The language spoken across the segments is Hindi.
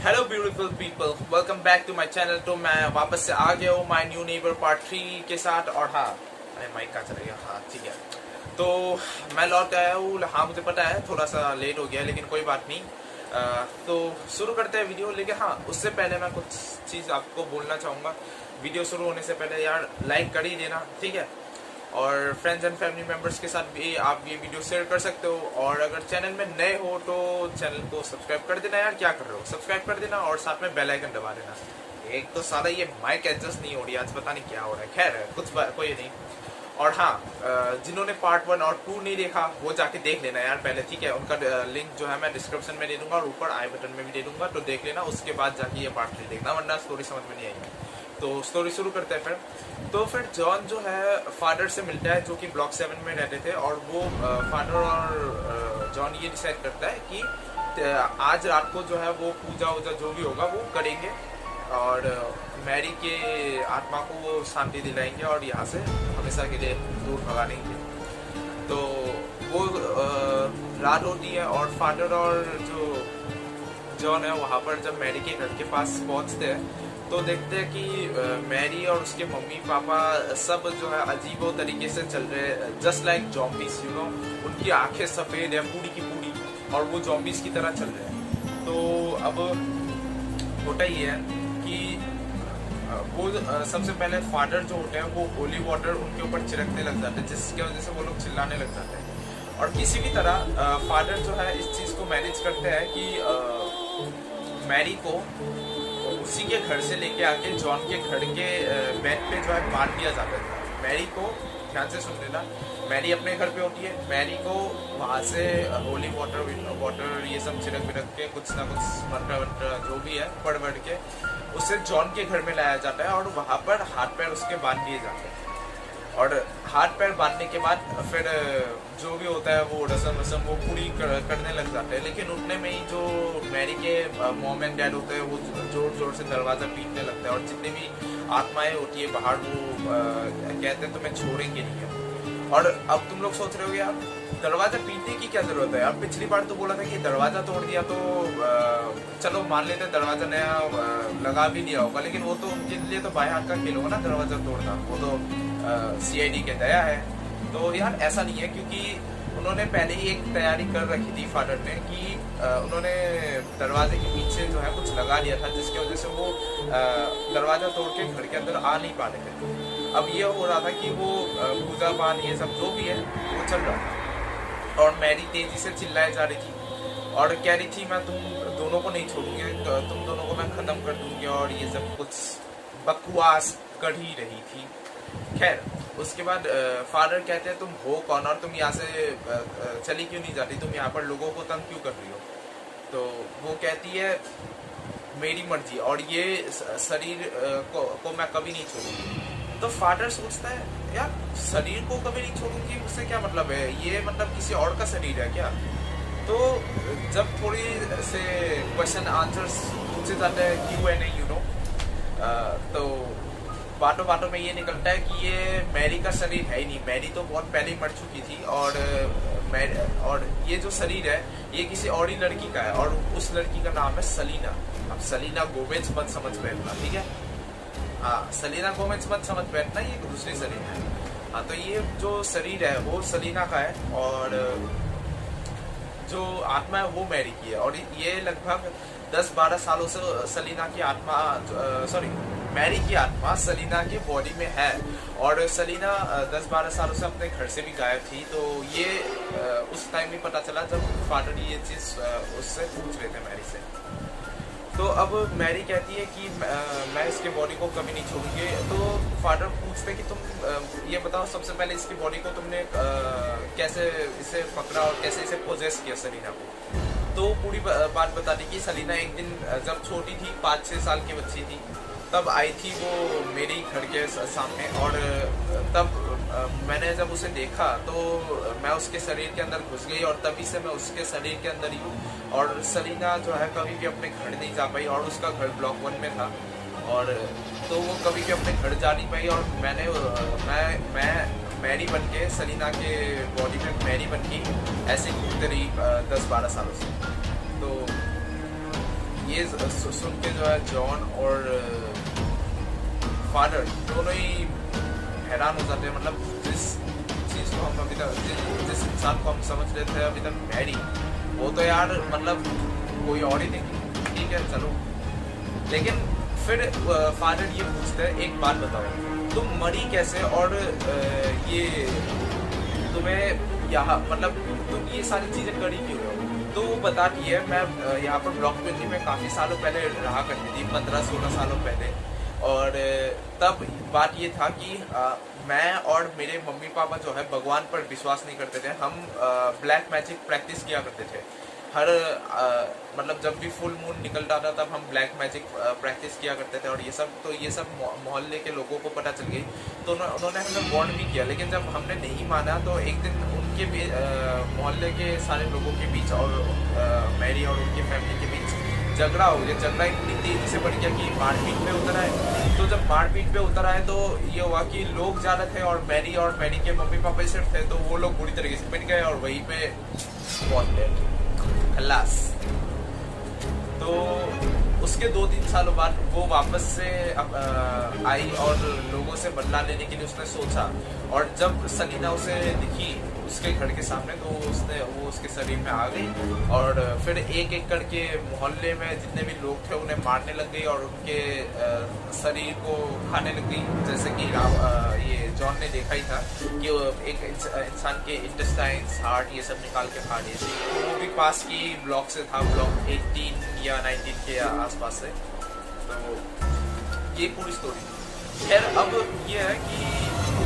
Hello beautiful people, welcome back to my channel. तो मैं वापस से आ गया हूँ माय न्यू नेबर पार्ट 3 के साथ। और हाँ, अरे माइक कहाँ चला गया? हाँ ठीक है। तो मैं लौट आया हूँ। हाँ मुझे पता है थोड़ा सा लेट हो गया, लेकिन कोई बात नहीं। तो शुरू करते हैं वीडियो। लेकिन हाँ, उससे पहले मैं कुछ चीज़ आपको बोलना चाहूँगा। वीडियो शुरू होने से पहले यार लाइक कर ही देना, ठीक है? और फ्रेंड्स एंड फैमिली मेम्बर्स के साथ भी आप ये वीडियो शेयर कर सकते हो। और अगर चैनल में नए हो तो चैनल को सब्सक्राइब कर देना। यार क्या कर रहे हो, सब्सक्राइब कर देना और साथ में बेल आइकन दबा देना। एक तो सारा ये माइक एडजस्ट नहीं हो रही आज, पता नहीं क्या हो रहा है। खैर कोई नहीं। और हाँ, जिन्होंने पार्ट 1 और 2 नहीं देखा वो जाके देख लेना यार पहले, ठीक है? उनका लिंक जो है मैं डिस्क्रिप्शन में दे दूंगा और ऊपर आई बटन में भी दे दूंगा, तो देख लेना। उसके बाद जाके ये पार्ट 3 देखना, वरना स्टोरी समझ में नहीं आएगी। तो स्टोरी शुरू करते हैं फिर। तो फिर जॉन जो है फादर से मिलता है, जो कि ब्लॉक 7 में रहते थे। और वो फादर और जॉन ये डिसाइड करता है कि आज रात को जो है वो पूजा वूजा जो भी होगा वो करेंगे और मैरी के आत्मा को वो शांति दिलाएंगे और यहाँ से हमेशा के लिए दूर भगा देंगे। तो वो रात होती है और फादर और जो जॉन है वहाँ पर जब मैरी के घर के पास पहुँचते हैं तो देखते हैं कि मैरी और उसके मम्मी पापा सब जो है अजीबो तरीके से चल रहे हैं, just like zombies, you know. उनकी आंखें सफ़ेद है पूरी की पूरी और वो जॉम्बीज की तरह चल रहे हैं। तो अब होता ही है कि वो सबसे पहले फादर जो होते हैं वो होली वाटर उनके ऊपर छिड़कने लग जाते हैं, जिसकी वजह से वो लोग चिल्लाने लग जाते हैं। और किसी भी तरह फादर जो है इस चीज़ को मैनेज करते हैं कि मैरी को उसी के घर से लेके आके जॉन के घर के बेड पे जो है बांध दिया जाता है। मैरी को ध्यान से सुन लेना, मैरी अपने घर पे होती है। मैरी को वहाँ से होली वाटर ये सब छिड़क विड़क के कुछ ना कुछ मंत्र वंत्र जो भी है पढ़ बढ़ के उसे जॉन के घर में लाया जाता है और वहाँ पर हाथ पैर उसके बांध दिए जाते हैं। और हाथ पैर बांधने के बाद फिर जो भी होता है वो रस्म वो पूरी करने लग जाते हैं। लेकिन उतने में ही जो मैरी के मॉम एंड डैड होते हैं वो जोर जोर से दरवाज़ा पीटने लगता है और जितनी भी आत्माएं होती है बाहर वो कहते हैं तुम्हें छोड़ेंगे नहीं। और अब तुम लोग सोच रहे हो यार दरवाज़ा पीटने की क्या ज़रूरत है? अब पिछली बार तो बोला था कि दरवाज़ा तोड़ दिया तो चलो मान लेते हैं दरवाज़ा नया लगा भी दिया होगा, लेकिन वो तो उनके लिए तो बाएं हाथ का खेल होगा ना दरवाज़ा तोड़ना। वो तो CID के दया है। तो यार ऐसा नहीं है, क्योंकि उन्होंने पहले ही एक तैयारी कर रखी थी फादर ने कि उन्होंने दरवाजे के पीछे जो है कुछ लगा दिया था, जिसकी वजह से वो दरवाज़ा तोड़ के घर के अंदर आ नहीं पा रहे थे। अब ये हो रहा था कि वो पूजा पान ये सब जो भी है वो चल रहा था और मैरी तेजी से चिल्लाए जा रही थी और कह रही थी मैं तुम दोनों को नहीं छोड़ूंगी, तुम दोनों को मैं ख़त्म कर दूंगी और ये सब कुछ बकवास कर ही रही थी। खैर उसके बाद फादर कहते हैं तुम हो कौन और तुम यहाँ से चली क्यों नहीं जाती, तुम यहाँ पर लोगों को तंग क्यों कर रही हो? तो वो कहती है मेरी मर्जी और ये शरीर को मैं कभी नहीं छोड़ूंगी। तो फादर सोचता है यार शरीर को कभी नहीं छोड़ूंगी उससे क्या मतलब है, ये मतलब किसी और का शरीर है क्या? तो जब थोड़ी से क्वेश्चन आंसर्स पूछे जाते हैं Q&A, यू नो, तो बातों बातों में ये निकलता है कि ये मैरी का शरीर है ही नहीं। मैरी तो बहुत पहले ही मर चुकी थी और ये जो शरीर है ये किसी और ही लड़की का है और उस लड़की का नाम है सलीना। अब सलीना गोमेज मत समझ बैठना, ठीक है? हाँ, सलीना गोमेज मत समझ बैठना, ये दूसरी शरीर है। हाँ, तो ये जो शरीर है वो सलीना का है और जो आत्मा है वो मैरी की है। और ये लगभग 10-12 सालों से सलीना की आत्मा मैरी की आत्मा सलीना के बॉडी में है और सलीना 10-12 सालों से अपने घर से भी गायब थी। तो ये उस टाइम ही पता चला जब फादर ये चीज़ उससे पूछ रहे थे मैरी से। तो अब मैरी कहती है कि मैं इसके बॉडी को कभी नहीं छोड़ूंगी। तो फादर पूछते कि तुम ये बताओ सबसे पहले इसकी बॉडी को तुमने कैसे इसे पकड़ा और कैसे इसे पोजेस किया सलीना को? तो पूरी बात बता दी कि सलीना एक दिन जब छोटी थी 5-6 साल की बच्ची थी तब आई थी वो मेरे घर के सामने और तब मैंने जब उसे देखा तो मैं उसके शरीर के अंदर घुस गई और तभी से मैं उसके शरीर के अंदर ही हूँ। और सलीना जो है कभी भी अपने घर नहीं जा पाई और उसका घर ब्लॉक 1 में था और तो वो कभी भी अपने घर जा नहीं पाई और मैं मैरी बन के सलीना के बॉडी में मैरी बन के ऐसे घूमते रही 10-12 सालों से। तो ये सुन के जो है जॉन और फादर दोनों ही हैरान हो जाते हैं। मतलब जिस चीज़ को हम अभी तक जिस इंसान को हम समझ रहे थे अभी तक मैरी, वो तो यार मतलब कोई और ही नहीं। ठीक है चलो, लेकिन फिर फादर ये पूछते हैं एक बात बताओ, तुम मरी कैसे और ये तुम्हें यहाँ मतलब तुम ये सारी चीज़ें करी क्यों हो? तो वो बताती है मैं यहाँ पर ब्लॉक 20 में काफ़ी सालों पहले रहा करती थी, 15-16 सालों पहले। और तब बात ये था कि मैं और मेरे मम्मी पापा जो है भगवान पर विश्वास नहीं करते थे। हम ब्लैक मैजिक प्रैक्टिस किया करते थे। हर मतलब जब भी फुल मून निकलता था तब हम ब्लैक मैजिक प्रैक्टिस किया करते थे। और ये सब मोहल्ले के लोगों को पता चल गई, तो उन्होंने हमें वार्न भी किया। लेकिन जब हमने नहीं माना तो एक दिन उनके मोहल्ले के सारे लोगों के बीच और मैरी और उनकी फैमिली के बीच झगड़ा हो गया। झगड़ा इतनी तेजी से बढ़ गया कि मारपीट पे उतर आए। तो जब मारपीट पे उतर आए तो ये हुआ कि लोग ज़्यादा थे और मैरी के मम्मी पापा सिर्फ थे, तो वो लोग बुरी तरीके से पिट गए और वहीं पे बहुत खल्लास। तो उसके 2-3 सालों बाद वो वापस से आई और लोगों से बदला लेने के लिए उसने सोचा। और जब सलीना उसे दिखी उसके घर के सामने, तो वो उसके शरीर में आ गई और फिर एक एक करके मोहल्ले में जितने भी लोग थे उन्हें मारने लग गई और उनके शरीर को खाने लग गई। जैसे कि ये जॉन ने देखा ही था कि एक इंसान के इंटेस्टाइन्स, हार्ट ये सब निकाल के खा लिए थे। वो भी पास की ब्लॉक से था, ब्लॉक 18 या 19 के आसपास से। तो ये पूरी स्टोरी। खैर अब ये है कि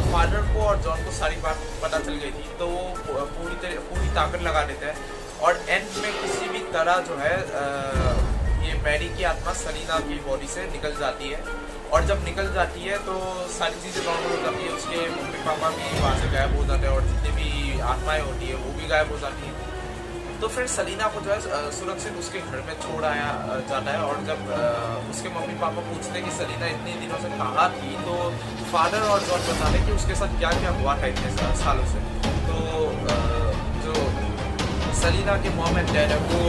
फादर को और जॉन को सारी बात पता चल गई थी, तो वो पूरी ताकत लगा देते हैं और एंड में किसी भी तरह जो है ये मैरी की आत्मा सलीना की बॉडी से निकल जाती है। और जब निकल जाती है तो सारी चीज़ें नॉर्मल हो जाती है। उसके मम्मी पापा भी वहाँ से गायब हो जाते हैं और जितनी भी आत्माएं होती है वो भी गायब हो जाती हैं। तो फिर सलीना को जो है सुरक्षित उसके घर में छोड़ आया जाता है। और जब उसके मम्मी पापा पूछते हैं कि सलीना इतने दिनों से कहाँ थी, तो फादर और जॉन बताते हैं कि उसके साथ क्या क्या हुआ था इतने सालों से। तो जो सलीना के मॉम एंड डैड है वो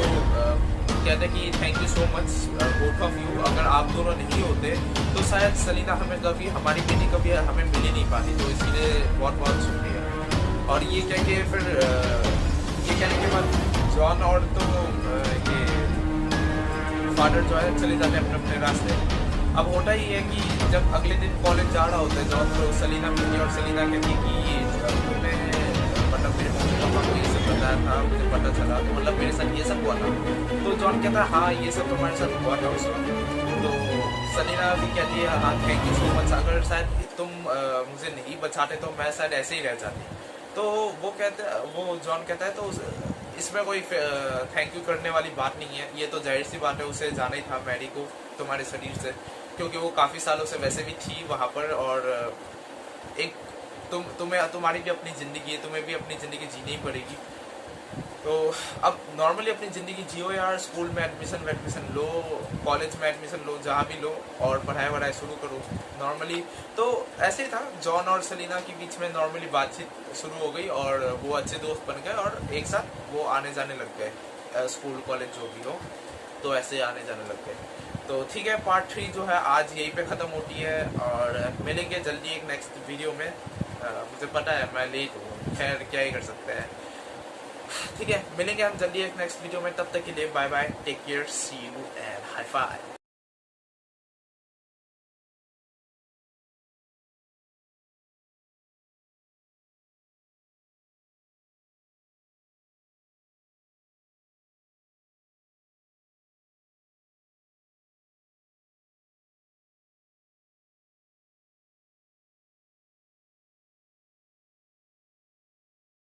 कहते हैं कि thank you so much both of you. अगर आप दोनों नहीं होते तो शायद सलीना हमें कभी, हमारी बेटी कभी हमें मिल ही नहीं पाती। तो इसीलिए बहुत बहुत शुक्रिया। और ये कह के फिर ये कहने के बाद जॉन और तो ये फादर जो है चले जाते हैं अपने अपने रास्ते। अब होता ही है कि जब अगले दिन कॉलेज जा रहा होता है जॉन, तो सलीना मिलती है और सलीना कहती है कि तुमने मतलब मेरे मम्मी पापा को ये सब बताया था, मुझे पता चला, तो मतलब मेरे साथ ये सब हुआ था। तो जॉन कहता है हाँ ये सब तुम्हारे साथ हुआ था उस वक्त। तो सलीना भी कहती है हाँ थैंक यू सो मच, अगर शायद तुम मुझे नहीं बचाते तो मैं शायद ऐसे ही रह जाती। तो वो जॉन कहता है तो इसमें कोई थैंक यू करने वाली बात नहीं है, ये तो जाहिर सी बात है, उसे जाना ही था मैरी को तुम्हारे शरीर से, क्योंकि वो काफ़ी सालों से वैसे भी थी वहाँ पर। और एक तुम्हारी भी अपनी ज़िंदगी है, तुम्हें भी अपनी ज़िंदगी जीनी ही पड़ेगी। तो अब नॉर्मली अपनी ज़िंदगी जियो यार, स्कूल में एडमिशन लो, कॉलेज में एडमिशन लो, जहाँ भी लो, और पढ़ाई वढ़ाई शुरू करो नॉर्मली। तो ऐसे ही था, जॉन और सलीना के बीच में नॉर्मली बातचीत शुरू हो गई और वो अच्छे दोस्त बन गए और एक साथ वो आने जाने लग गए, स्कूल कॉलेज जो भी हो, तो ऐसे आने जाने लग गए। तो ठीक है, पार्ट 3 जो है आज यहीं पे ख़त्म होती है और मिलेंगे जल्दी एक नेक्स्ट वीडियो में। मुझे पता है मैं लेट हूँ, खैर क्या ही कर सकते हैं। ठीक है, मिलेंगे हम जल्दी एक नेक्स्ट वीडियो में, तब तक के लिए bye bye, take care, see you and high five.